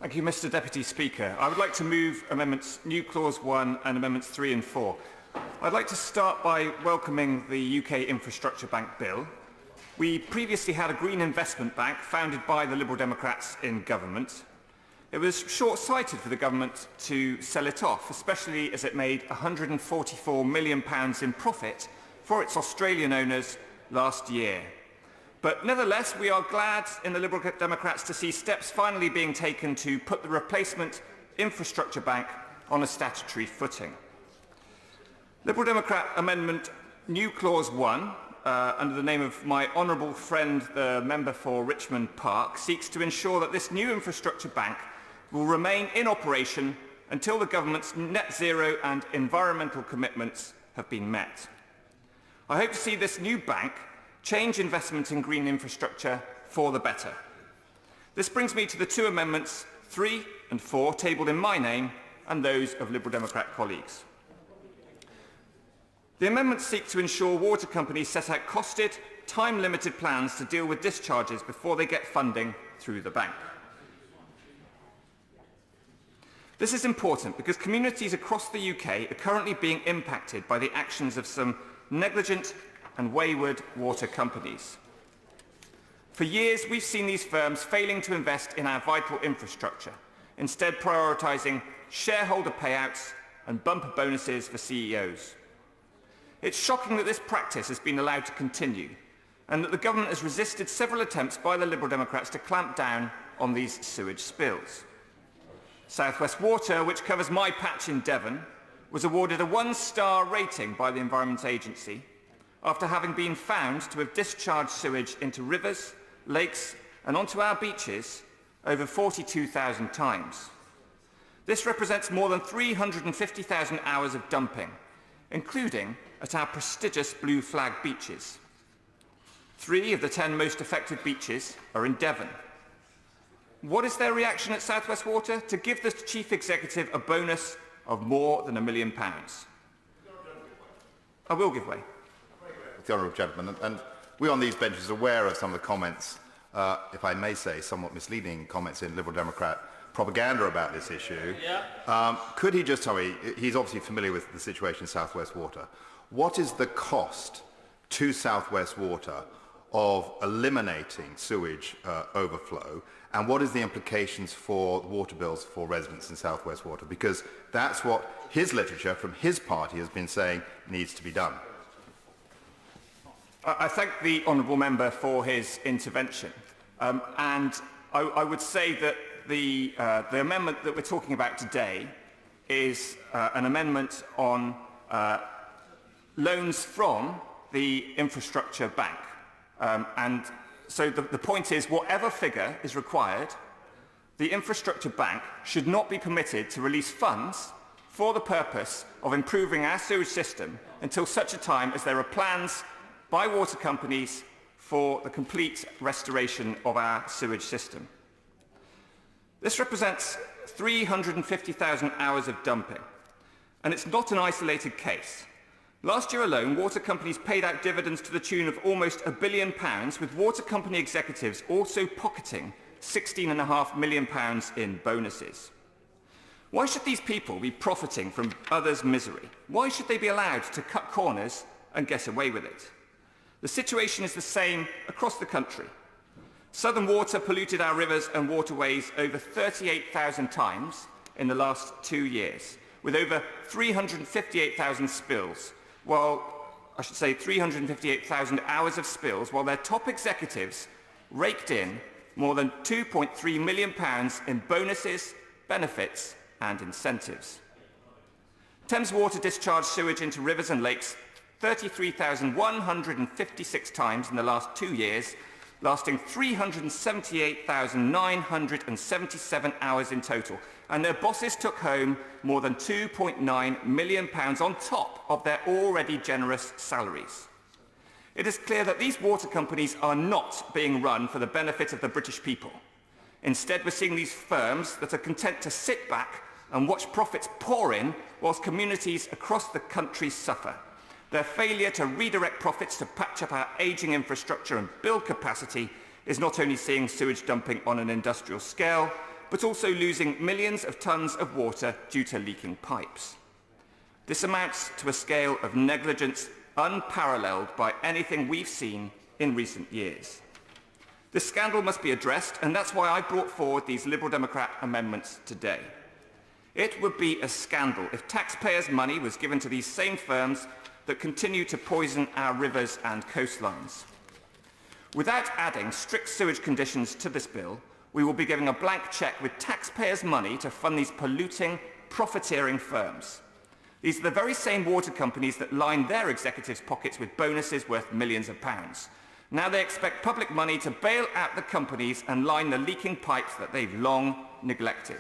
Thank you, Mr. Deputy Speaker. I would like to move Amendments New Clause 1 and Amendments 3 and 4. I'd like to start by welcoming the UK Infrastructure Bank Bill. We previously had a Green Investment Bank founded by the Liberal Democrats in government. It was short-sighted for the government to sell it off, especially as it made £144 million in profit for its Australian owners last year. But nevertheless, we are glad in the Liberal Democrats to see steps finally being taken to put the replacement infrastructure bank on a statutory footing. Liberal Democrat Amendment New Clause 1, under the name of my honourable friend, the member for Richmond Park, seeks to ensure that this new infrastructure bank will remain in operation until the government's net zero and environmental commitments have been met. I hope to see this new bank change investment in green infrastructure for the better. This brings me to the two amendments 3 and 4 tabled in my name and those of Liberal Democrat colleagues. The amendments seek to ensure water companies set out costed, time-limited plans to deal with discharges before they get funding through the bank. This is important because communities across the UK are currently being impacted by the actions of some negligent and wayward water companies. For years, we've seen these firms failing to invest in our vital infrastructure, instead prioritising shareholder payouts and bumper bonuses for CEOs. It's shocking that this practice has been allowed to continue and that the government has resisted several attempts by the Liberal Democrats to clamp down on these sewage spills. South West Water, which covers my patch in Devon, was awarded a 1-star rating by the Environment Agency after having been found to have discharged sewage into rivers, lakes and onto our beaches over 42,000 times. This represents more than 350,000 hours of dumping, including at our prestigious Blue Flag beaches. 3 of the 10 most affected beaches are in Devon. What is their reaction at South West Water? To give the Chief Executive a bonus of more than £1 million. I will give way. The honourable gentleman, and we on these benches are aware of some of the comments, if I may say, somewhat misleading comments in Liberal Democrat propaganda about this issue. Yeah. Could he just tell me, he's obviously familiar with the situation in South West Water, what is the cost to South West Water of eliminating sewage overflow, and what is the implications for water bills for residents in South West Water? Because that's what his literature from his party has been saying needs to be done. I thank the honourable member for his intervention, and I would say that the amendment that we're talking about today is an amendment on loans from the infrastructure bank. And so the point is, whatever figure is required, the infrastructure bank should not be permitted to release funds for the purpose of improving our sewage system until such a time as there are plans by water companies for the complete restoration of our sewage system. This represents 350,000 hours of dumping, and it's not an isolated case. Last year alone, water companies paid out dividends to the tune of almost £1 billion, with water company executives also pocketing £16.5 million in bonuses. Why should these people be profiting from others' misery? Why should they be allowed to cut corners and get away with it? The situation is the same across the country. Southern Water polluted our rivers and waterways over 38,000 times in the last 2 years, with over 358,000 spills, while, I should say 358,000 hours of spills, while their top executives raked in more than £2.3 million in bonuses, benefits and incentives. Thames Water discharged sewage into rivers and lakes 33,156 times in the last 2 years, lasting 378,977 hours in total, and their bosses took home more than £2.9 million on top of their already generous salaries. It is clear that these water companies are not being run for the benefit of the British people. Instead, we're seeing these firms that are content to sit back and watch profits pour in whilst communities across the country suffer. Their failure to redirect profits to patch up our ageing infrastructure and build capacity is not only seeing sewage dumping on an industrial scale, but also losing millions of tonnes of water due to leaking pipes. This amounts to a scale of negligence unparalleled by anything we've seen in recent years. This scandal must be addressed, and that's why I brought forward these Liberal Democrat amendments today. It would be a scandal if taxpayers' money was given to these same firms that continue to poison our rivers and coastlines. Without adding strict sewage conditions to this bill, we will be giving a blank cheque with taxpayers' money to fund these polluting, profiteering firms. These are the very same water companies that line their executives' pockets with bonuses worth millions of pounds. Now they expect public money to bail out the companies and line the leaking pipes that they've long neglected.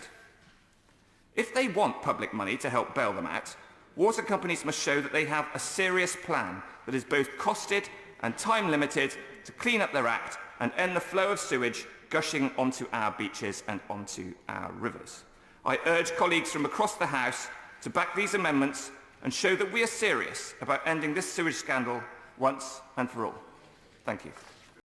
If they want public money to help bail them out, water companies must show that they have a serious plan that is both costed and time-limited to clean up their act and end the flow of sewage gushing onto our beaches and onto our rivers. I urge colleagues from across the House to back these amendments and show that we are serious about ending this sewage scandal once and for all. Thank you.